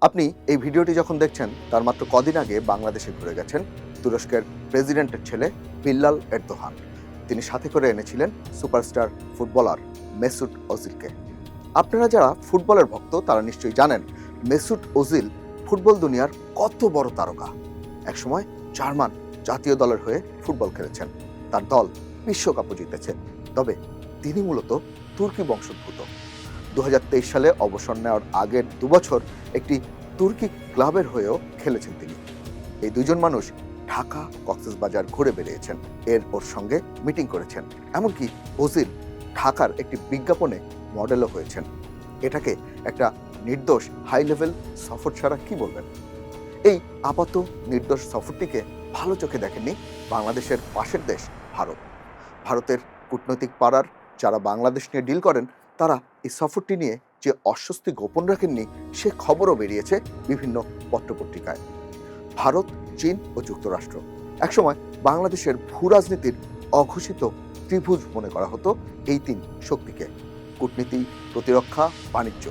আপনি এই ভিডিওটি যখন দেখছেন তার মাত্র কদিন আগে বাংলাদেশে ঘুরে গেছেন তুরস্কের প্রেসিডেন্টের ছেলে বিল্লাল এরদোহান। তিনি সাথে করে এনেছিলেন সুপারস্টার ফুটবলার মেসুট ওজিলকে। আপনারা যারা ফুটবলের ভক্ত তারা নিশ্চয়ই জানেন মেসুট ওজিল ফুটবল দুনিয়ার কত বড় তারকা। একসময় জার্মান জাতীয় দলের হয়ে ফুটবল খেলেছেন, তার দল বিশ্বকাপও জিতেছে। তবে তিনি মূলত তুর্কি বংশোদ্ভূত। 2023 সালে অবসর নেওয়ার আগের 2 বছর একটি তুর্কি ক্লাবের হয়েও খেলেছেন তিনি। এই দুজন মানুষ ঢাকা কক্সবাজার ঘুরে বেরিয়েছেন, ওর সঙ্গে মিটিং করেছেন, এমনকি ওজিল ঢাকার একটি বিজ্ঞাপনে মডেলও হয়েছেন। এটাকে একটা নির্দোষ হাই লেভেল সফর ছাড়া কি বলবেন? এই আপাত নির্দোষ সফরটিকে ভালো চোখে দেখেননি বাংলাদেশের পাশের দেশ ভারত। ভারতের কূটনৈতিক পাড়ার যারা বাংলাদেশ নিয়ে ডিল করেন তারা এই সফরটি নিয়ে যে অস্বস্তি গোপন রাখেননি সে খবরও বেরিয়েছে বিভিন্ন পত্রপত্রিকায়। ভারত, চীন ও যুক্তরাষ্ট্র একসময় বাংলাদেশের ভূ রাজনীতির অঘোষিত ত্রিভুজ মনে করা হতো এই তিন শক্তিকে। কূটনীতি, প্রতিরক্ষা, বাণিজ্য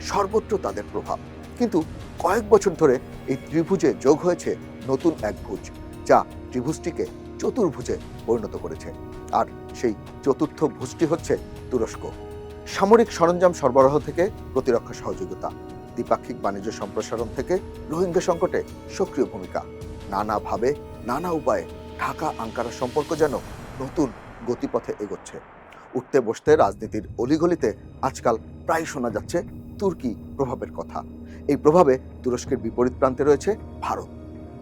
সর্বত্র তাদের প্রভাব। কিন্তু কয়েক বছর ধরে এই ত্রিভুজে যোগ হয়েছে নতুন এক ভুজ, যা ত্রিভুজটিকে চতুর্ভুজে পরিণত করেছে। আর সেই চতুর্থ ভুজটি হচ্ছে তুরস্ক। সামরিক সরঞ্জাম সরবরাহ থেকে প্রতিরক্ষা সহযোগিতা, দ্বিপাক্ষিক বাণিজ্য সম্প্রসারণ থেকে রোহিঙ্গা সংকটে সক্রিয় ভূমিকা, নানাভাবে নানা উপায়ে ঢাকা আঙ্কারা সম্পর্ক যেন নতুন গতিপথে এগোচ্ছে। উঠতে বসতে রাজনীতির অলিগলিতে আজকাল প্রায় শোনা যাচ্ছে তুর্কি প্রভাবের কথা। এই প্রভাবে তুরস্কের বিপরীত প্রান্তে রয়েছে ভারত।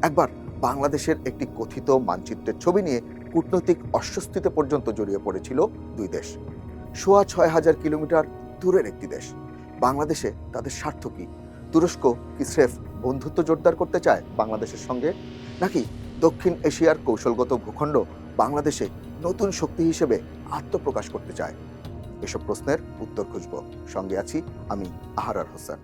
একবার বাংলাদেশের একটি কথিত মানচিত্রের ছবি নিয়ে কূটনৈতিক অস্বস্তিতে পর্যন্ত জড়িয়ে পড়েছিল দুই দেশ। 6,500 কিলোমিটার দূরের একটি দেশ। বাংলাদেশে তাদের স্বার্থ কি? তুরস্ক কি স্রেফ বন্ধুত্ব জোরদার করতে চায় বাংলাদেশের সঙ্গে, নাকি দক্ষিণ এশিয়ার কৌশলগত ভূখণ্ড বাংলাদেশে নতুন শক্তি হিসেবে আত্মপ্রকাশ করতে চায়? এসব প্রশ্নের উত্তর খুঁজব। সঙ্গে আছি আমি আহারার হোসেন।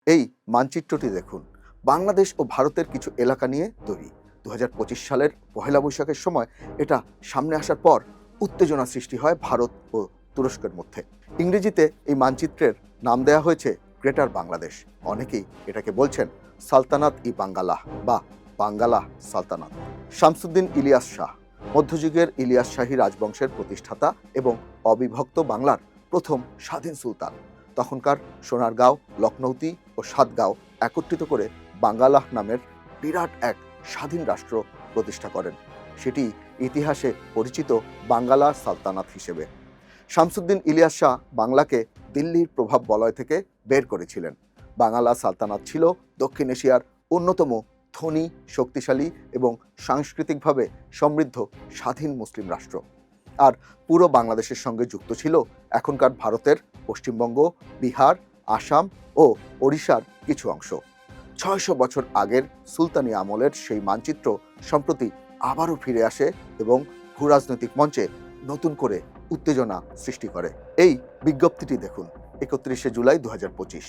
এই মানচিত্রটি দেখুন, বাংলাদেশ ও ভারতের কিছু এলাকা নিয়ে তৈরি। 2025 সালের পহেলা বৈশাখের সময় এটা সামনে আসার পর উত্তেজনা সৃষ্টি হয় ভারত ও তুরস্কের মধ্যে। ইংরেজিতে এই মানচিত্রের নাম দেওয়া হয়েছে গ্রেটার বাংলাদেশ। অনেকেই এটাকে বলছেন সালতানাত ই বাঙ্গালাহ বা বাঙ্গালাহ সালতানাত। শামসুদ্দিন ইলিয়াস শাহ মধ্যযুগের ইলিয়াস শাহী রাজবংশের প্রতিষ্ঠাতা এবং অবিভক্ত বাংলার প্রথম স্বাধীন সুলতান। তখনকার সোনারগাঁও, লখনৌতি ও সাতগাঁও একত্রিত করে বাঙ্গালাহ নামের বিরাট এক স্বাধীন রাষ্ট্র প্রতিষ্ঠা করেন। সেটি ইতিহাসে পরিচিত বাঙ্গালা সালতানাত হিসেবে। শামসুদ্দিন ইলিয়াস শাহ বাংলাকে দিল্লির প্রভাব বলয় থেকে বের করেছিলেন। বাঙ্গালা সালতানাত ছিল দক্ষিণ এশিয়ার অন্যতম ধনী, শক্তিশালী এবং সাংস্কৃতিকভাবে সমৃদ্ধ স্বাধীন মুসলিম রাষ্ট্র। আর পুরো বাংলাদেশের সঙ্গে যুক্ত ছিল এখনকার ভারতের পশ্চিমবঙ্গ, বিহার, আসাম ও ওড়িশার কিছু অংশ। 600 বছর আগের সুলতানি আমলের সেই মানচিত্র সম্প্রতি আবারও ফিরে আসে এবং ভূরাজনৈতিক মঞ্চে নতুন করে উত্তেজনা সৃষ্টি করে। এই বিজ্ঞপ্তিটি দেখুন, 31শে জুলাই 2025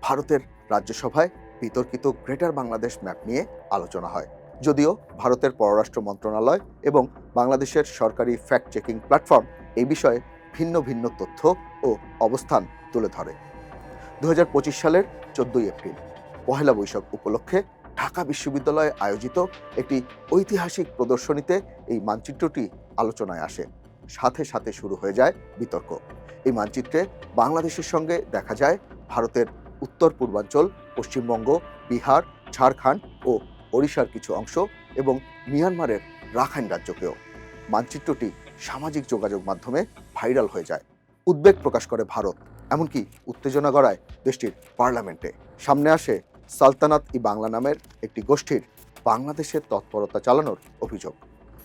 ভারতের রাজ্যসভায় বিতর্কিত গ্রেটার বাংলাদেশ ম্যাপ নিয়ে আলোচনা হয়। যদিও ভারতের পররাষ্ট্র মন্ত্রণালয় এবং বাংলাদেশের সরকারি ফ্যাক্ট চেকিং প্ল্যাটফর্ম এই বিষয়ে ভিন্ন ভিন্ন তথ্য ও অবস্থান তুলে ধরে। 2025 সালের 14 এপ্রিল পহেলা বৈশাখ উপলক্ষে ঢাকা বিশ্ববিদ্যালয়ে আয়োজিত একটি ঐতিহাসিক প্রদর্শনীতে এই মানচিত্রটি আলোচনায় আসে। সাথে সাথে শুরু হয়ে যায় বিতর্ক। এই মানচিত্রে বাংলাদেশের সঙ্গে দেখা যায় ভারতের উত্তর পূর্বাঞ্চল, পশ্চিমবঙ্গ, বিহার, ঝাড়খণ্ড ও ওড়িশার কিছু অংশ এবং মিয়ানমারের রাখাইন রাজ্যকেও। মানচিত্রটি সামাজিক যোগাযোগ মাধ্যমে ভাইরাল হয়ে যায়। উদ্বেগ প্রকাশ করে ভারত, এমনকি উত্তেজনা গড়ায় দেশটির পার্লামেন্টে। সামনে আসে সালতানাত ই বাংলা নামের একটি গোষ্ঠীর বাংলাদেশের তৎপরতা চালানোর অভিযোগ।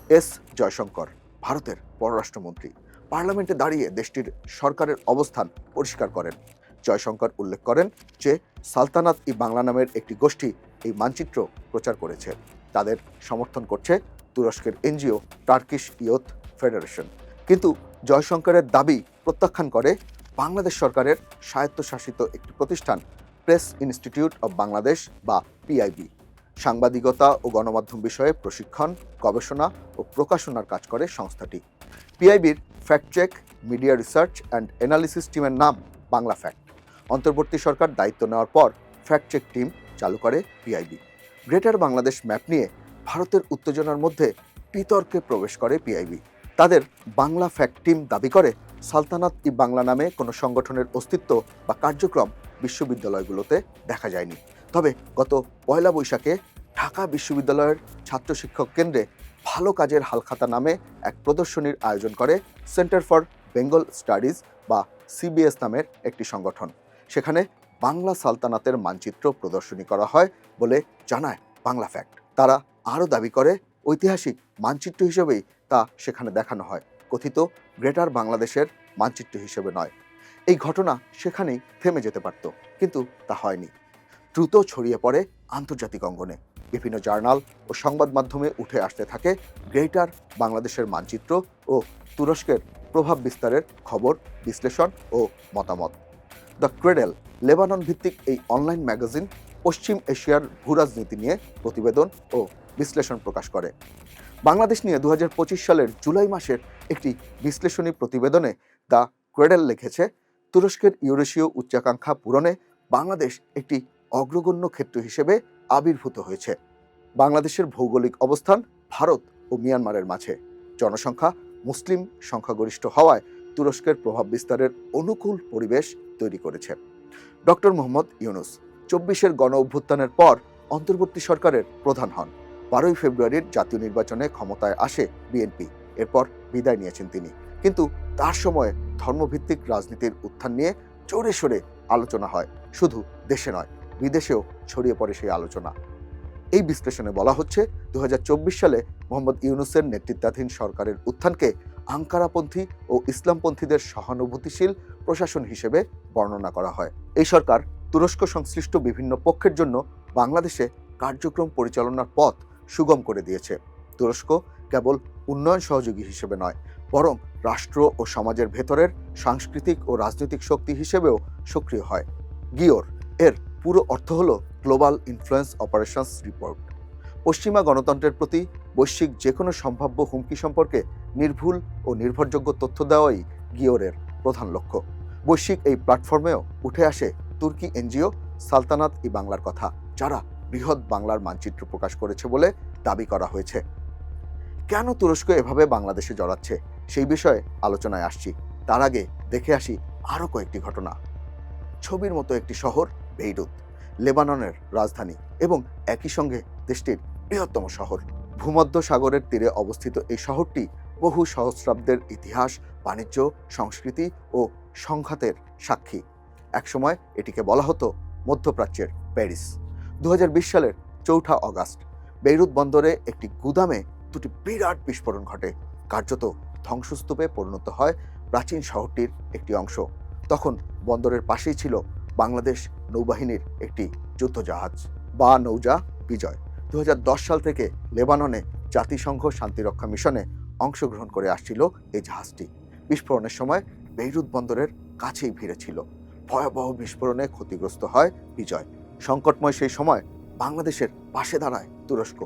এস জয়শঙ্কর, ভারতের পররাষ্ট্রমন্ত্রী, পার্লামেন্টে দাঁড়িয়ে দেশটির সরকারের অবস্থান পরিষ্কার করেন। জয়শঙ্কর উল্লেখ করেন যে সালতানাত ই বাংলা নামের একটি গোষ্ঠী এই মানচিত্র প্রচার করেছে। তাদের সমর্থন করছে তুরস্কের এনজিও টার্কিশ ইয়ুথ ফেডারেশন। কিন্তু জয়শঙ্করের দাবি প্রত্যাখ্যান করে বাংলাদেশ সরকারের স্বায়ত্তশাসিত একটি প্রতিষ্ঠান প্রেস ইনস্টিটিউট অব বাংলাদেশ বা পিআইবি। সাংবাদিকতা ও গণমাধ্যম বিষয়ে প্রশিক্ষণ, গবেষণা ও প্রকাশনার কাজ করে সংস্থাটি। পিআইবির fact check media research and analysis টিমের নাম বাংলা ফ্যাক্ট। অন্তর্বর্তী সরকার দায়িত্ব নেওয়ার পর ফ্যাক্ট চেক টিম চালু করে পিআইবি। গ্রেটার বাংলাদেশ ম্যাপ নিয়ে ভারতের উত্তেজনার মধ্যে বিতর্কে প্রবেশ করে পিআইবি। তাদের বাংলা ফ্যাক্ট টিম দাবি করে সালতানাত ই বাংলা নামে কোনো সংগঠনের অস্তিত্ব বা কার্যক্রম বিশ্ববিদ্যালয়গুলোতে দেখা যায়নি। তবে গত পয়লা বৈশাখে ঢাকা বিশ্ববিদ্যালয়ের ছাত্র শিক্ষক কেন্দ্রে ভালো কাজের হালখাতা নামে এক প্রদর্শনীর আয়োজন করে সেন্টার ফর বেঙ্গল স্টাডিজ বা সিবিএস নামের একটি সংগঠন। সেখানে বাংলা সালতানাতের মানচিত্র প্রদর্শনী করা হয় বলে জানায় বাংলা ফ্যাক্ট। তারা আরও দাবি করে ঐতিহাসিক মানচিত্র হিসেবেই তা সেখানে দেখানো হয়, কথিত গ্রেটার বাংলাদেশের মানচিত্র হিসেবে নয়। এই ঘটনা সেখানেই থেমে যেতে পারত, কিন্তু তা হয়নি। দ্রুত ছড়িয়ে পড়ে আন্তর্জাতিক অঙ্গনে। বিভিন্ন জার্নাল ও সংবাদ মাধ্যমে উঠে আসতে থাকে গ্রেটার বাংলাদেশের মানচিত্র ও তুরস্কের প্রভাব বিস্তারের খবর, বিশ্লেষণ ও মতামত। দ্য ক্রেডেল লেবানন ভিত্তিক এই অনলাইন ম্যাগাজিন পশ্চিম এশিয়ার ভূরাজনীতি নিয়ে প্রতিবেদন ও বিশ্লেষণ প্রকাশ করে। বাংলাদেশ নিয়ে 2025 সালের জুলাই মাসের একটি বিশ্লেষণী প্রতিবেদনে দ্য ক্রেডেল লিখেছে, তুরস্কের ইউরেশীয় উচ্চাকাঙ্ক্ষা পূরণে বাংলাদেশ একটি অগ্রগণ্য ক্ষেত্র হিসেবে আবির্ভূত হয়েছে। বাংলাদেশের ভৌগোলিক অবস্থান ভারত ও মিয়ানমারের মাঝে, জনসংখ্যা মুসলিম সংখ্যাগরিষ্ঠ হওয়ায় তুরস্কের প্রভাব বিস্তারের অনুকূল পরিবেশ তৈরি করেছে। ডক্টর মোহাম্মদ ইউনূস 24-এর গণ অভ্যুত্থানের পর অন্তর্বর্তী সরকারের প্রধান হন। 12ই ফেব্রুয়ারির জাতীয় নির্বাচনে ক্ষমতায় আসে বিএনপি। এরপর বিদায় নিয়েছেন তিনি, কিন্তু তার সময়ে ধর্মভিত্তিক রাজনীতির উত্থান নিয়ে জোরে সোরে আলোচনা হয়। শুধু দেশে নয়, বিদেশেও ছড়িয়ে পড়ে সেই আলোচনা। এই বিশ্লেষণে বলা হচ্ছে, 2024 সালে মোহাম্মদ ইউনূসের নেতৃত্বাধীন সরকারের উত্থানকে আঙ্কারাপন্থী ও ইসলামপন্থীদের সহানুভূতিশীল প্রশাসন হিসেবে বর্ণনা করা হয়। এই সরকার তুরস্ক সংশ্লিষ্ট বিভিন্ন পক্ষের জন্য বাংলাদেশে কার্যক্রম পরিচালনার পথ সুগম করে দিয়েছে। তুরস্ক কেবল উন্নয়ন সহযোগী হিসেবে নয়, বরং রাষ্ট্র ও সমাজের ভেতরের সাংস্কৃতিক ও রাজনৈতিক শক্তি হিসেবেও সক্রিয় হয়। গিওর এর পুরো অর্থ হলো গ্লোবাল ইনফ্লুয়েন্স অপারেশনস রিপোর্ট। পশ্চিমা গণতন্ত্রের প্রতি বৈশ্বিক যে কোনো সম্ভাব্য হুমকি সম্পর্কে নির্ভুল ও নির্ভরযোগ্য তথ্য দেওয়াই গিওরের প্রধান লক্ষ্য। বৈশ্বিক এই প্ল্যাটফর্মেও উঠে আসে তুর্কি এনজিও সালতানাত ই বাংলার কথা, যারা বৃহৎ বাংলার মানচিত্র প্রকাশ করেছে বলে দাবি করা হয়েছে। কেন তুরস্ক এভাবে বাংলাদেশে জড়াচ্ছে সেই বিষয়ে আলোচনায় আসছি। তার আগে দেখে আসি আরও কয়েকটি ঘটনা। ছবির মতো একটি শহর বেইরুত, লেবাননের রাজধানী এবং একই সঙ্গে দেশটির বৃহত্তম শহর। ভূমধ্য সাগরের তীরে অবস্থিত এই শহরটি বহু সহস্রাব্দের ইতিহাস, বাণিজ্য, সংস্কৃতি ও সংঘাতের সাক্ষী। একসময় এটিকে বলা হতো মধ্যপ্রাচ্যের প্যারিস। 2020 সালের 4 অগাস্ট বেইরুত বন্দরে একটি গুদামে দুটি বিরাট বিস্ফোরণ ঘটে। কার্যত ধ্বংসস্তূপে পরিণত হয় প্রাচীন শহরটির একটি অংশ। তখন বন্দরের পাশেই ছিল বাংলাদেশ নৌবাহিনীর একটি যুদ্ধজাহাজ বা নৌজা বিজয়। 2010 সাল থেকে লেবাননে জাতিসংঘ শান্তিরক্ষা মিশনে অংশগ্রহণ করে আসছিল এই জাহাজটি। বিস্ফোরণের সময় বেইরুত বন্দরের কাছেই ভিড়ে ছিল। ভয়াবহ বিস্ফোরণে ক্ষতিগ্রস্ত হয় বিজয়। সংকটময় সেই সময় বাংলাদেশের পাশে দাঁড়ায় তুরস্ক।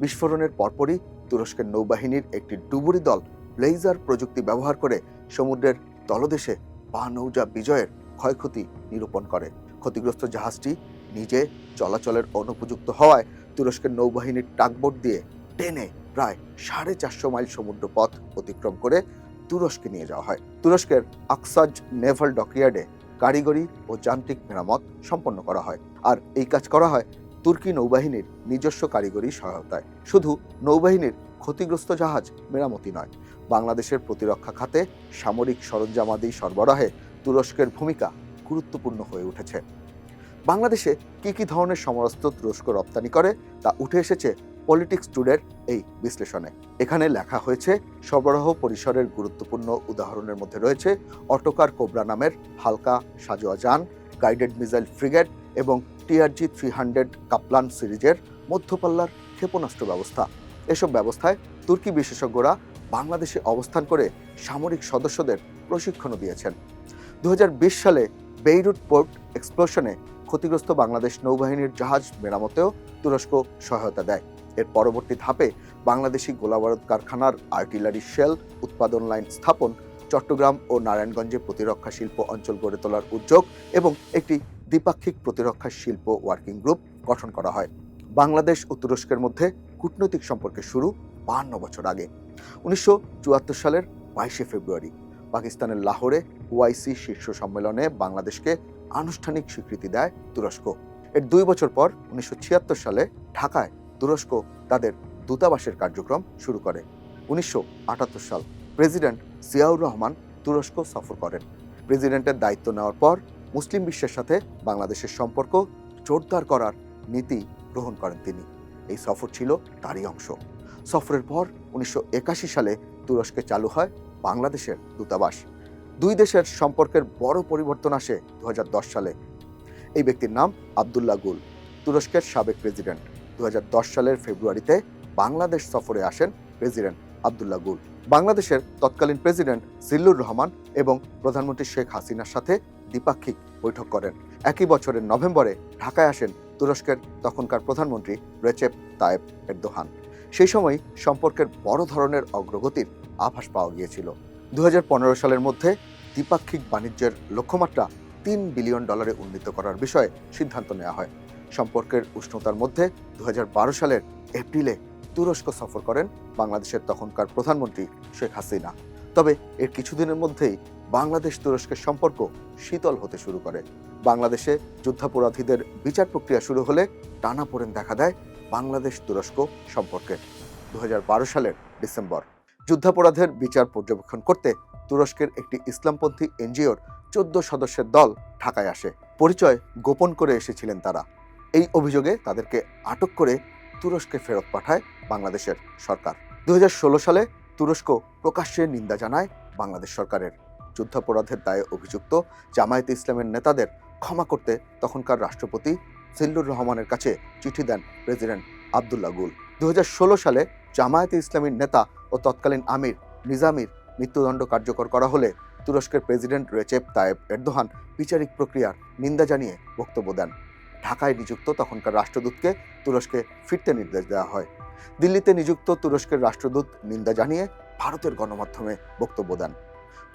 বিস্ফোরণের পরপরই তুরস্কের নৌবাহিনীর একটি ডুবুরি দল লেজার প্রযুক্তি ব্যবহার করে সমুদ্রের তলদেশে বা নৌজা বিজয়ের ক্ষয়ক্ষতি নিরূপণ করে। ক্ষতিগ্রস্ত জাহাজটি নিজে চলাচলের অনুপযুক্ত হওয়ায় তুরস্কের নৌবাহিনীর টাগবোট দিয়ে টেনে প্রায় 450 মাইল সমুদ্র পথ অতিক্রম করে তুরস্কে নিয়ে যাওয়া হয়। তুরস্কের আকসাজ নেভাল ডকইয়ার্ডে কারিগরি ও যান্ত্রিক মেরামত সম্পন্ন করা হয়। আর এই কাজ করা হয় তুর্কি নৌবাহিনীর নিজস্ব কারিগরি সহায়তায়। শুধু নৌবাহিনীর ক্ষতিগ্রস্ত জাহাজ মেরামতি নয়, বাংলাদেশের প্রতিরক্ষা খাতে সামরিক সরঞ্জামাদি সরবরাহে তুরস্কের ভূমিকা গুরুত্বপূর্ণ হয়ে উঠেছে। বাংলাদেশে কি ধরনের সমরাস্ত্র তুরস্ক রপ্তানি করে তা উঠে এসেছে পলিটিক্স টুডের এই বিশ্লেষণে। এখানে লেখা হয়েছে, সরবরাহ পরিসরের গুরুত্বপূর্ণ উদাহরণের মধ্যে রয়েছে অটোকার কোবরা নামের হালকা সাজোয়া যান, গাইডেড মিসাইল ফ্রিগেট এবং TRG 300 কাপলান সিরিজের মধ্যপাল্লার ক্ষেপণাস্ত্র ব্যবস্থা। এসব ব্যবস্থায় তুর্কি বিশেষজ্ঞরা বাংলাদেশে অবস্থান করে সামরিক সদস্যদের প্রশিক্ষণও দিয়েছেন। 2020 সালে বেইরুত পোর্ট এক্সপ্লোশনে ক্ষতিগ্রস্ত বাংলাদেশ নৌবাহিনীর জাহাজ মেরামতেও তুরস্ক সহায়তা দেয়। এর পরবর্তী ধাপে বাংলাদেশি গোলাবারুদ কারখানার আর্টিলারি শেল উৎপাদন লাইন স্থাপন চট্টগ্রাম ও নারায়ণগঞ্জে প্রতিরক্ষা শিল্প অঞ্চল গড়ে তোলার উদ্যোগ এবং একটি দ্বিপাক্ষিক প্রতিরক্ষা শিল্প ওয়ার্কিং গ্রুপ গঠন করা হয়। বাংলাদেশ ও তুরস্কের মধ্যে কূটনৈতিক সম্পর্কের শুরু 52 বছর আগে। 1974 সালের 22শে ফেব্রুয়ারি পাকিস্তানের লাহোরে ওআইসি শীর্ষ সম্মেলনে বাংলাদেশকে আনুষ্ঠানিক স্বীকৃতি দেয় তুরস্ক। এর 2 বছর পর 1976 সালে ঢাকায় তুরস্ক তাদের দূতাবাসের কার্যক্রম শুরু করে। 1978 সাল প্রেসিডেন্ট জিয়াউর রহমান তুরস্ক সফর করেন। প্রেসিডেন্টের দায়িত্ব নেওয়ার পর মুসলিম বিশ্বের সাথে বাংলাদেশের সম্পর্ক জোরদার করার নীতি গ্রহণ করেন তিনি। এই সফর ছিল তারই অংশ। সফরের পর 1981 সালে তুরস্কে চালু হয় বাংলাদেশের দূতাবাস। দুই দেশের সম্পর্কের বড় পরিবর্তন আসে 2010 সালে। এই ব্যক্তির নাম আব্দুল্লাহ গুল, তুরস্কের সাবেক প্রেসিডেন্ট। 2010 সালের ফেব্রুয়ারিতে বাংলাদেশ সফরে আসেন প্রেসিডেন্ট আব্দুল্লাহ গুল। বাংলাদেশের তৎকালীন প্রেসিডেন্ট জিল্লুর রহমান এবং প্রধানমন্ত্রী শেখ হাসিনার সাথে দ্বিপাক্ষিক বৈঠক করেন। একই বছরের নভেম্বরে ঢাকায় আসেন তুরস্কের তখনকার প্রধানমন্ত্রী রেচেপ তায়েপ এরদোহান। সেই সময় সম্পর্কের বড় ধরনের অগ্রগতির আভাস পাওয়া গিয়েছিল। 2015 সালের মধ্যে দ্বিপাক্ষিক বাণিজ্যের লক্ষ্যমাত্রা $3 বিলিয়ন উন্নীত করার বিষয়ে সিদ্ধান্ত নেওয়া হয়। সম্পর্কের উষ্ণতার মধ্যে 2012 সালের এপ্রিলে তুরস্ক সফর করেন বাংলাদেশের তখনকার প্রধানমন্ত্রী শেখ হাসিনা। তবে এর কিছুদিনের মধ্যেই বাংলাদেশ তুরস্কের সম্পর্ক শীতল হতে শুরু করে। বাংলাদেশে যুদ্ধাপরাধীদের বিচার প্রক্রিয়া শুরু হলে টানাপোড়েন দেখা দেয় বাংলাদেশ তুরস্ক সম্পর্কে। 2012 সালের ডিসেম্বর যুদ্ধাপরাধের বিচার পর্যবেক্ষণ করতে তুরস্কের একটি ইসলামপন্থী এনজিওর 14 সদস্যের দল ঢাকায় আসে। পরিচয় গোপন করে এসেছিলেন তারা। এই অভিযোগে তাদেরকে আটক করে তুরস্কে ফেরত পাঠায় বাংলাদেশের সরকার। 2016 সালে তুরস্ক প্রকাশ্যে নিন্দা জানায় বাংলাদেশ সরকারের। যুদ্ধাপরাধের দায়ে অভিযুক্ত জামায়াতে ইসলামের নেতাদের ক্ষমা করতে তখনকার রাষ্ট্রপতি জিল্লুর রহমানের কাছে চিঠি দেন প্রেসিডেন্ট আব্দুল্লাহ গুল। 2016 সালে জামায়াতে ইসলামীর নেতা ও তৎকালীন আমির নিজামির মৃত্যুদণ্ড কার্যকর করা হলে তুরস্কের প্রেসিডেন্ট রেচেপ তায়েপ এরদোহান বিচারিক প্রক্রিয়ার নিন্দা জানিয়ে বক্তব্য দেন। ঢাকায় নিযুক্ত তখনকার রাষ্ট্রদূতকে তুরস্কে ফিরতে নির্দেশ দেওয়া হয়। দিল্লিতে নিযুক্ত তুরস্কের রাষ্ট্রদূত নিন্দা জানিয়ে ভারতের গণমাধ্যমে বক্তব্য দেন।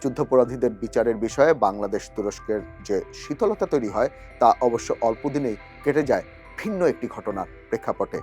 যুদ্ধাপরাধীদের বিচারের বিষয়ে বাংলাদেশ তুরস্কের যে শীতলতা তৈরি হয় তা অবশ্য অল্প দিনেই কেটে যায় ভিন্ন একটি ঘটনার প্রেক্ষাপটে।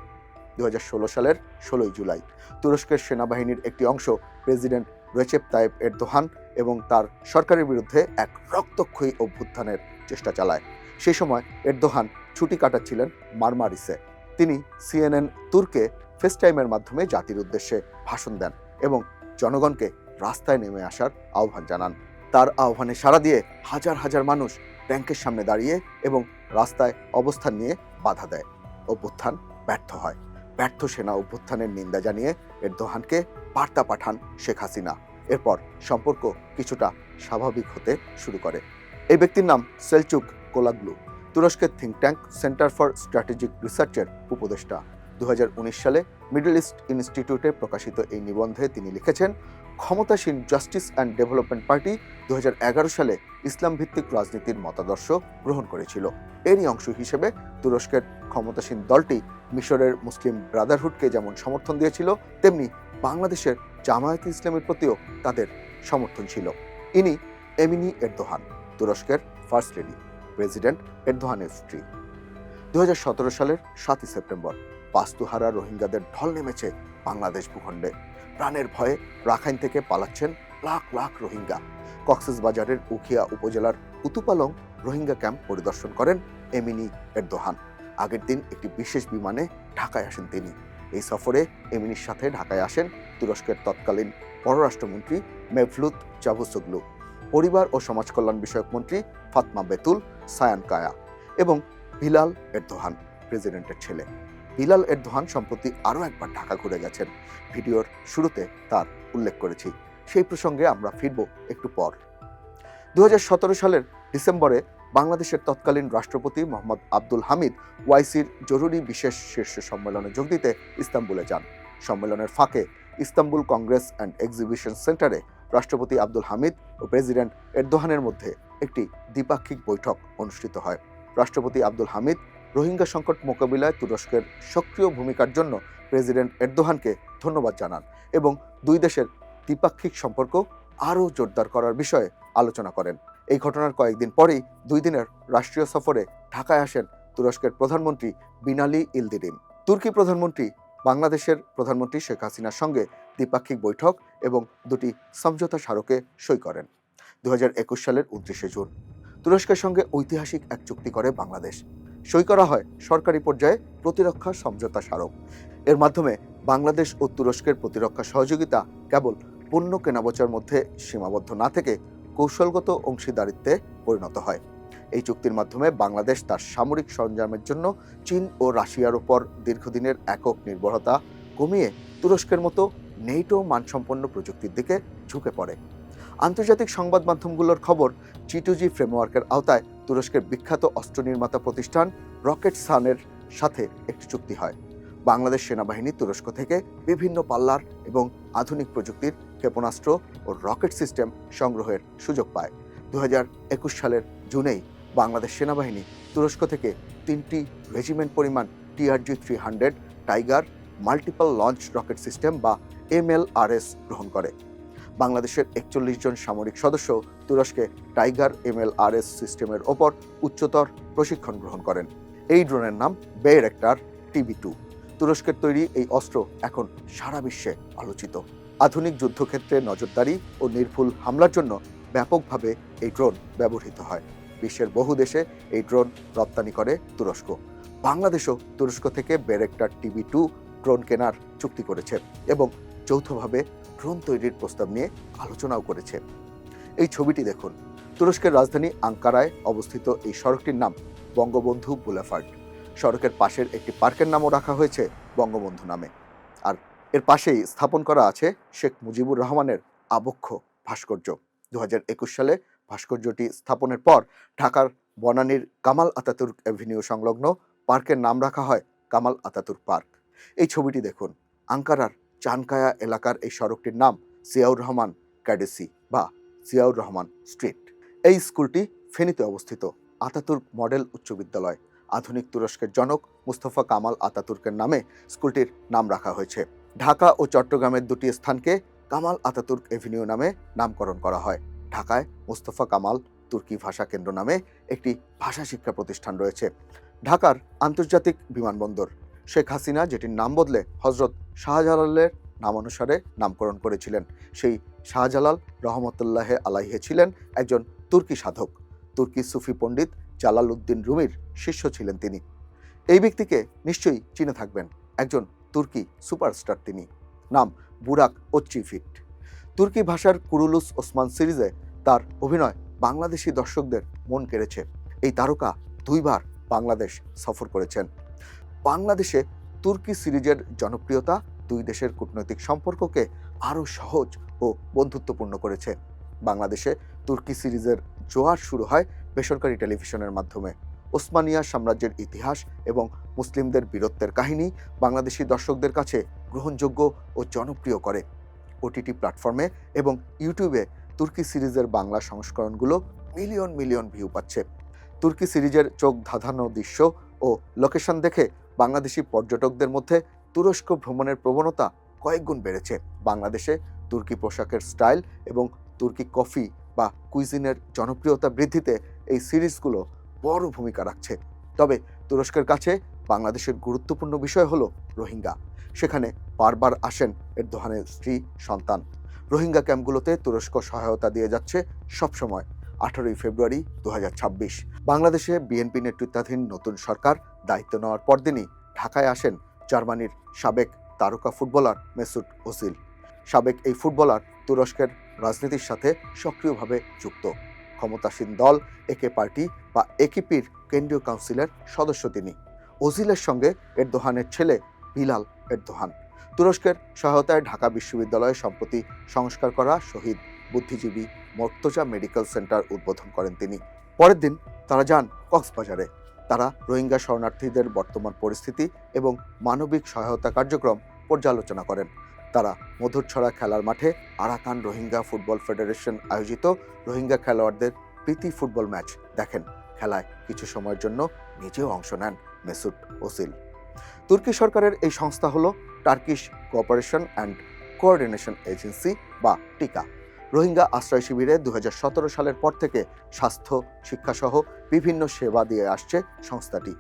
2016 সালের 16 জুলাই তুরস্কের সেনাবাহিনীর একটি অংশ প্রেসিডেন্ট রেচেপ তায়েপ এরদোহান এবং তার সরকারের বিরুদ্ধে এক রক্তক্ষয়ী অভ্যুত্থানের চেষ্টা চালায়। সেই সময় এরদোহান ছুটি কাটাচ্ছিলেন মারমারিসে। তিনি CNN তুর্কে ফেসটাইমের মাধ্যমে জাতির উদ্দেশ্যে ভাষণ দেন এবং জনগণকে রাস্তায় নেমে আসার আহ্বান জানান। তার আহ্বানে সাড়া দিয়ে হাজার হাজার মানুষ ব্যাংকের সামনে দাঁড়িয়ে এবং রাস্তায় অবস্থান নিয়ে বাধা দেয়। অভ্যুত্থান ব্যর্থ হয়। ব্যর্থ সেনা অভ্যুত্থানের নিন্দা জানিয়ে এরদোহানকে বার্তা পাঠান শেখ হাসিনা। এরপর সম্পর্ক কিছুটা স্বাভাবিক হতে শুরু করে। এই ব্যক্তির নাম সেলচুক কোলাগলু, তুরস্কের think tank centre for strategic রিসার্চের উপদেষ্টা। 2019 সালে মিডল ইস্ট ইনস্টিটিউটে প্রকাশিত এই নিবন্ধে তিনি লিখেছেন, ক্ষমতাসীন জাস্টিস অ্যান্ড ডেভেলপমেন্ট পার্টি 2011 সালে ইসলাম ভিত্তিক রাজনীতির মতাদর্শ গ্রহণ করেছিল। এরই অংশ হিসেবে তুরস্কের ক্ষমতাসীন দলটি মিশরের মুসলিম ব্রাদারহুডকে যেমন সমর্থন দিয়েছিল, তেমনি বাংলাদেশের জামায়াতে ইসলামের প্রতিও তাদের সমর্থন ছিল। ইনি এমিনি এরদোহান, তুরস্কের ফার্স্ট লেডি, প্রেসিডেন্ট এরদোহানের স্ত্রী। 2017 সালের 7 সেপ্টেম্বর বাস্তুহারা রোহিঙ্গাদের ঢল নেমেছে বাংলাদেশ ভূখণ্ডে। প্রাণের ভয়ে রাখাইন থেকে পালাচ্ছেন লাখ লাখ রোহিঙ্গা। কক্সবাজারের উখিয়া উপজেলার উতুপালং রোহিঙ্গা ক্যাম্প পরিদর্শন করেন এমিনি এরদোহান। আগের দিন একটি বিশেষ বিমানে ঢাকায় আসেন তিনি। এই সফরে এমিনির সাথে ঢাকায় আসেন তুরস্কের তৎকালীন পররাষ্ট্রমন্ত্রী মেভলুত চাভুসোগলু, পরিবার ও সমাজ কল্যাণ বিষয়ক মন্ত্রী ফাতমা বেতুল সায়ান কায়া এবং বিলাল এরদোহান, প্রেসিডেন্টের ছেলে। বিলাল এরদোহান সম্প্রতি আরও একবার ঢাকা ঘুরে গেছেন। ভিডিওর শুরুতে তার উল্লেখ করেছি, সেই প্রসঙ্গে আমরা ফিরব একটু পর। 2017 সালের ডিসেম্বরে বাংলাদেশের তৎকালীন রাষ্ট্রপতি মোহাম্মদ আব্দুল হামিদ ওআইসির জরুরি বিশেষ শীর্ষ সম্মেলনে যোগ দিতে ইস্তাম্বুলে যান। সম্মেলনের ফাঁকে ইস্তাম্বুল কংগ্রেস অ্যান্ড এক্সিবিশন সেন্টারে রাষ্ট্রপতি আব্দুল হামিদ ও প্রেসিডেন্ট এরদোহানের মধ্যে একটি দ্বিপাক্ষিক বৈঠক অনুষ্ঠিত হয়। রাষ্ট্রপতি আব্দুল হামিদ রোহিঙ্গা সংকট মোকাবিলায় তুরস্কের সক্রিয় ভূমিকার জন্য প্রেসিডেন্ট এরদোহানকে ধন্যবাদ জানান এবং দুই দেশের দ্বিপাক্ষিক সম্পর্ক আরও জোরদার করার বিষয়ে আলোচনা করেন। এই ঘটনার কয়েকদিন পরেই 2 দিনের রাষ্ট্রীয় সফরে ঢাকায় আসেন তুরস্কের প্রধানমন্ত্রী বিনালি ইলদিরিম। তুর্কি প্রধানমন্ত্রী বাংলাদেশের প্রধানমন্ত্রী শেখ হাসিনার সঙ্গে দ্বিপাক্ষিক বৈঠক এবং 2টি সমঝোতা স্মারকে সই করেন। 2021 সালের 29শে জুন তুরস্কের সঙ্গে ঐতিহাসিক এক চুক্তি করে বাংলাদেশ। সই করা হয় সরকারি পর্যায়ে প্রতিরক্ষা সমঝোতা স্মারক। এর মাধ্যমে বাংলাদেশ ও তুরস্কের প্রতিরক্ষা সহযোগিতা কেবল পণ্য কেনাবেচার মধ্যে সীমাবদ্ধ না থেকে কৌশলগত অংশীদারিত্বে পরিণত হয়। এই চুক্তির মাধ্যমে বাংলাদেশ তার সামরিক সরঞ্জামের জন্য চীন ও রাশিয়ার উপর দীর্ঘদিনের একক নির্ভরতা কমিয়ে তুরস্কের মতো নেটো মানসম্পন্ন প্রযুক্তির দিকে ঝুঁকে পড়ে। আন্তর্জাতিক সংবাদ মাধ্যমগুলোর খবর, G2G ফ্রেমওয়ার্কের আওতায় তুরস্কের বিখ্যাত অস্ত্র নির্মাতা প্রতিষ্ঠান রকেটসানের সাথে একটি চুক্তি হয়। বাংলাদেশ সেনাবাহিনী তুরস্ক থেকে বিভিন্ন পাল্লার এবং আধুনিক প্রযুক্তির ক্ষেপণাস্ত্র ও রকেট সিস্টেম সংগ্রহের সুযোগ পায়। 2021 সালের জুনেই বাংলাদেশ সেনাবাহিনী তুরস্ক থেকে 3টি রেজিমেন্ট পরিমাণ TRG-300 tiger multiple launch rocket system বা MLRS গ্রহণ করে। বাংলাদেশের 41 জন সামরিক সদস্য তুরস্কে টাইগার MLRS সিস্টেমের ওপর উচ্চতর প্রশিক্ষণ গ্রহণ করেন। এই ড্রোনের নাম বেইরেক্টার TB2। তুরস্কের তৈরি এই অস্ত্র এখন সারা বিশ্বে আলোচিত। আধুনিক যুদ্ধক্ষেত্রে নজরদারি ও নির্ভুল হামলার জন্য ব্যাপকভাবে এই ড্রোন ব্যবহৃত হয়। বিশ্বের বহু দেশে এই ড্রোন রপ্তানি করে তুরস্ক। বাংলাদেশও তুরস্ক থেকে বেইরেক্টার TB2 ড্রোন কেনার চুক্তি করেছে এবং যৌথভাবে ড্রোন তৈরির প্রস্তাব নিয়ে আলোচনাও করেছে। এই ছবিটি দেখুন। তুরস্কের রাজধানী আঙ্কারায় অবস্থিত এই সড়কটির নাম বঙ্গবন্ধু বুলেভার্ড। সড়কের পাশের একটি পার্কের নামও রাখা হয়েছে বঙ্গবন্ধু নামে। আর এর পাশেই স্থাপন করা আছে শেখ মুজিবুর রহমানের আবক্ষ ভাস্কর্য। 2021 সালে ভাস্কর্যটি স্থাপনের পর ঢাকার বনানীর কামাল আতাতুর্ক অ্যাভিনিউ সংলগ্ন পার্কের নাম রাখা হয় কামাল আতাতুর্ক পার্ক। এই ছবিটি দেখুন। আঙ্কারার চানকায়া এলাকার এই সড়কটির নাম জিয়াউর রহমান ক্যাডেসি বা জিয়াউর রহমান স্ট্রিট। এই স্কুলটি ফেনীতে অবস্থিত। আতাতুর্ক মডেল উচ্চ বিদ্যালয়। আধুনিক তুরস্কের জনক মুস্তফা কামাল আতাতুর্কের নামে স্কুলটির নাম রাখা হয়েছে। ঢাকা ও চট্টগ্রামের 2টি স্থানকে কামাল আতাতুর্ক এভিনিউ নামে নামকরণ করা হয়। ঢাকায় মুস্তফা কামাল তুর্কি ভাষা কেন্দ্র নামে একটি ভাষা শিক্ষা প্রতিষ্ঠান রয়েছে। ঢাকার আন্তর্জাতিক বিমানবন্দর শেখ হাসিনা যেটির নাম বদলে হজরত শাহজালালের নামানুসারে নামকরণ করেছিলেন। সেই শাহজালাল রহমতুল্লাহে আলাইহে ছিলেন একজন তুর্কি সাধক। তুর্কি সুফি পণ্ডিত জালাল উদ্দিন রুমির শিষ্য ছিলেন তিনি। এই ব্যক্তিকে নিশ্চয়ই চিনে থাকবেন। একজন তুর্কি সুপারস্টার তিনি। নাম বুরাক ওচ্চিভিট। তুর্কি ভাষার কুরুলুস ওসমান সিরিজে তার অভিনয় বাংলাদেশি দর্শকদের মন কেড়েছে। এই তারকা 2 বার বাংলাদেশ সফর করেছেন। বাংলাদেশে তুর্কি সিরিজের জনপ্রিয়তা 2 দেশের কূটনৈতিক সম্পর্ককে আরও সহজ ও বন্ধুত্বপূর্ণ করেছে। বাংলাদেশে তুর্কি সিরিজের জোয়ার শুরু হয় বেসরকারি টেলিভিশনের মাধ্যমে। ওসমানিয়া সাম্রাজ্যের ইতিহাস এবং মুসলিমদের বীরত্বের কাহিনী বাংলাদেশি দর্শকদের কাছে গ্রহণযোগ্য ও জনপ্রিয় করে। OTT প্ল্যাটফর্মে এবং ইউটিউবে তুর্কি সিরিজের বাংলা সংস্করণগুলো মিলিয়ন মিলিয়ন ভিউ পাচ্ছে। তুর্কি সিরিজের চোখ ধাঁধানো দৃশ্য ও লোকেশন দেখে বাংলাদেশি পর্যটকদের মধ্যে তুরস্ক ভ্রমণের প্রবণতা কয়েক গুণ বেড়েছে। বাংলাদেশে তুর্কি পোশাকের স্টাইল এবং তুর্কি কফি বা কুইজিনের জনপ্রিয়তা বৃদ্ধিতে এই সিরিজগুলো বড় ভূমিকা রাখছে। তবে তুরস্কের কাছে বাংলাদেশের গুরুত্বপূর্ণ বিষয় হলো রোহিঙ্গা। সেখানে বারবার আসেন এরদোহানের স্ত্রী, সন্তান। রোহিঙ্গা ক্যাম্পগুলোতে তুরস্ক সহায়তা দিয়ে যাচ্ছে সবসময়। 18 ফেব্রুয়ারি 2026 বাংলাদেশে বিএনপি নেতৃত্বাধীন নতুন সরকার দায়িত্ব নেওয়ার পরদিনই ঢাকায় আসেন জার্মানির সাবেক তারকা ফুটবলার মেসুট ওজিল। সাবেক এই ফুটবলার তুরস্কের রাজনীতির সাথে সক্রিয়ভাবে যুক্ত। ক্ষমতাসীন দল একে পার্টি বা একিপির কেন্দ্রীয় কাউন্সিলের সদস্য তিনি। ওজিলের সঙ্গে এরদোহানের ছেলে বিলাল এরদোহান। তুরস্কের সহায়তায় ঢাকা বিশ্ববিদ্যালয়ে সম্প্রতি সংস্কার করা শহীদ বুদ্ধিজীবী মর্তজা মেডিকেল সেন্টার উদ্বোধন করেন তিনি। পরের দিন তারা যান কক্সবাজারে। তারা রোহিঙ্গা শরণার্থীদের বর্তমান পরিস্থিতি এবং মানবিক সহায়তা কার্যক্রম পর্যালোচনা করেন। তারা মধুরছড়া খেলার মাঠে আরাকান রোহিঙ্গা ফুটবল ফেডারেশন আয়োজিত রোহিঙ্গা খেলোয়াড়দের প্রীতি ফুটবল ম্যাচ দেখেন। খেলায় কিছু সময়ের জন্য নিজেও অংশ নেন মেসুট ওজিল। তুর্কি সরকারের এই সংস্থা হলো Turkish cooperation and coordination agency বা টিকা। রোহিঙ্গা আশ্রয় শিবিরে 2017 সালের পর থেকে স্বাস্থ্য, শিক্ষাসহ বিভিন্ন সেবা দিয়ে আসছে সংস্থাটি।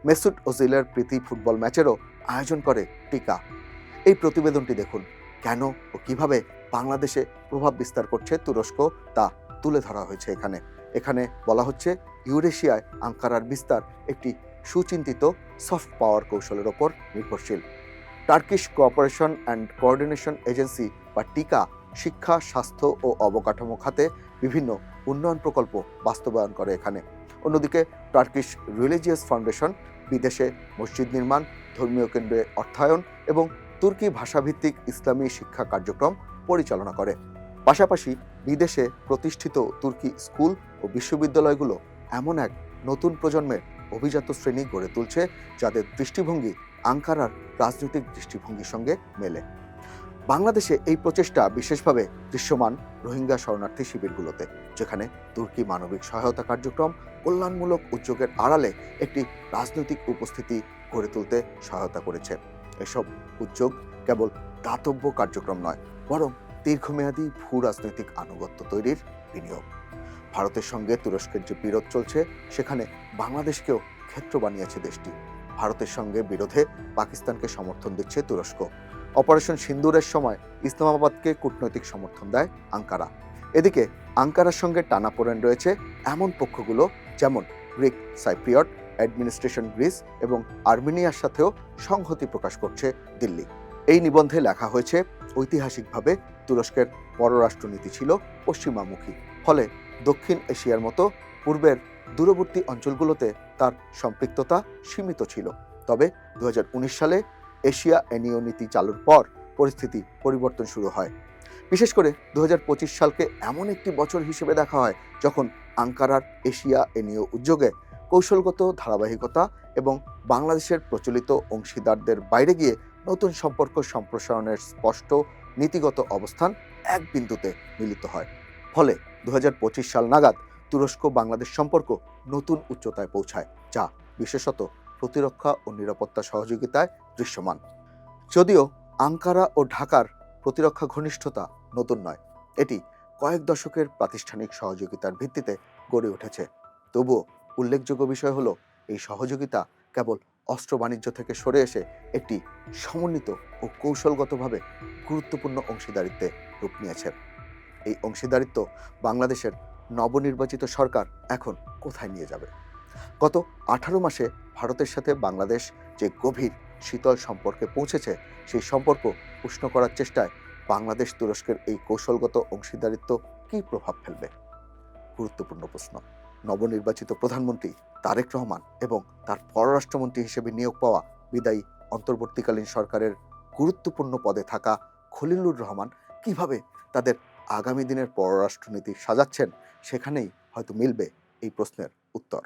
মেসুট ওজিলের প্রীতি ফুটবল ম্যাচেরও আয়োজন করে টিকা। এই প্রতিবেদনটি দেখুন, কেন ও কিভাবে বাংলাদেশে প্রভাব বিস্তার করছে তুরস্ক তা তুলে ধরা হয়েছে এখানে। এখানে বলা হচ্ছে ইউরেশিয়ায় আঙ্কারার বিস্তার একটি সুচিন্তিত সফট পাওয়ার কৌশলের ওপর নির্ভরশীল। Turkish cooperation and coordination agency বা টিকা শিক্ষা, স্বাস্থ্য ও অবকাঠামো খাতে বিভিন্ন উন্নয়ন প্রকল্প বাস্তবায়ন করে এখানে। অন্যদিকে টার্কিশ রিলিজিয়াস ফাউন্ডেশন বিদেশে মসজিদ নির্মাণ, ধর্মীয় কেন্দ্রে অর্থায়ন এবং তুর্কি ভাষাভিত্তিক ইসলামী শিক্ষা কার্যক্রম পরিচালনা করে। পাশাপাশি বিদেশে প্রতিষ্ঠিত তুর্কি স্কুল ও বিশ্ববিদ্যালয়গুলো এমন এক নতুন প্রজন্মের অভিজাত শ্রেণী গড়ে তুলছে যাদের দৃষ্টিভঙ্গি আঙ্কারার রাজনৈতিক দৃষ্টিভঙ্গির সঙ্গে মেলে। বাংলাদেশে এই প্রচেষ্টা বিশেষভাবে দৃশ্যমান রোহিঙ্গা শরণার্থী শিবিরগুলোতে, যেখানে তুর্কি মানবিক সহায়তা কার্যক্রম কল্যাণমূলক উদ্যোগের আড়ালে একটি রাজনৈতিক উপস্থিতি গড়ে তুলতে সহায়তা করেছে। এসব উদ্যোগ কেবল দাতব্য কার্যক্রম নয়, বরং দীর্ঘমেয়াদী ভূ রাজনৈতিক আনুগত্য তৈরির বিনিয়োগ। ভারতের সঙ্গে তুরস্কের যে বিরোধ চলছে, সেখানে বাংলাদেশকেও ক্ষেত্র বানিয়েছে দেশটি। ভারতের সঙ্গে বিরোধে পাকিস্তানকে সমর্থন দিচ্ছে তুরস্ক। অপারেশন সিন্দুরের সময় ইসলামাবাদকে কূটনৈতিক সমর্থন দেয় আঙ্কারা। এদিকে আঙ্কারার সঙ্গে টানাপোড়েন রয়েছে এমন পক্ষগুলো যেমন গ্রিক সাইপ্রিয়ট অ্যাডমিনিস্ট্রেশন, গ্রিস এবং আর্মেনিয়ার সাথেও সংহতি প্রকাশ করছে দিল্লি। এই নিবন্ধে লেখা হয়েছে, ঐতিহাসিকভাবে তুরস্কের পররাষ্ট্রনীতি ছিল পশ্চিমামুখী, ফলে দক্ষিণ এশিয়ার মতো পূর্বের দূরবর্তী অঞ্চলগুলোতে তার সম্পৃক্ততা সীমিত ছিল। তবে 2019 সালে এশিয়া এনিও নীতি চালুর পর পরিস্থিতি পরিবর্তন শুরু হয়। বিশেষ করে 2025 সালকে এমন একটি বছর হিসেবে দেখা হয় যখন আঙ্কারার এশিয়া এনিও উদ্যোগে কৌশলগত ধারাবাহিকতা এবং বাংলাদেশের প্রচলিত অংশীদারদের বাইরে গিয়ে নতুন সম্পর্ক সম্প্রসারণের স্পষ্ট নীতিগত অবস্থান এক বিন্দুতে মিলিত হয়। ফলে 2025 সাল নাগাদ তুরস্ক বাংলাদেশ সম্পর্ক নতুন উচ্চতায় পৌঁছায়, যা বিশেষত প্রতিরক্ষা ও নিরাপত্তা সহযোগিতায় দৃশ্যমান। যদিও আঙ্কারা ও ঢাকার প্রতিরক্ষা ঘনিষ্ঠতা নতুন নয়, এটি কয়েক দশকের প্রাতিষ্ঠানিক সহযোগিতার ভিত্তিতে গড়ে উঠেছে। তবুও উল্লেখযোগ্য বিষয় হলো, এই সহযোগিতা কেবল অস্ত্র বাণিজ্য থেকে সরে এসে একটি সমন্বিত ও কৌশলগতভাবে গুরুত্বপূর্ণ অংশীদারিত্বে রূপ নিয়েছে। এই অংশীদারিত্ব বাংলাদেশের নবনির্বাচিত সরকার এখন কোথায় নিয়ে যাবে? গত 18 মাসে ভারতের সাথে বাংলাদেশ যে গভীর শীতল সম্পর্কে পৌঁছেছে, সেই সম্পর্ক উষ্ণ করার চেষ্টায় বাংলাদেশ তুরস্কের এই কৌশলগত অংশীদারিত্ব কী প্রভাব ফেলবে? গুরুত্বপূর্ণ প্রশ্ন। নবনির্বাচিত প্রধানমন্ত্রী তারেক রহমান এবং তার পররাষ্ট্রমন্ত্রী হিসেবে নিয়োগ পাওয়া বিদায়ী অন্তর্বর্তীকালীন সরকারের গুরুত্বপূর্ণ পদে থাকা খলিলুর রহমান কিভাবে তাদের আগামী দিনের পররাষ্ট্রনীতি সাজাচ্ছেন, সেখানেই হয়তো মিলবে এই প্রশ্নের উত্তর।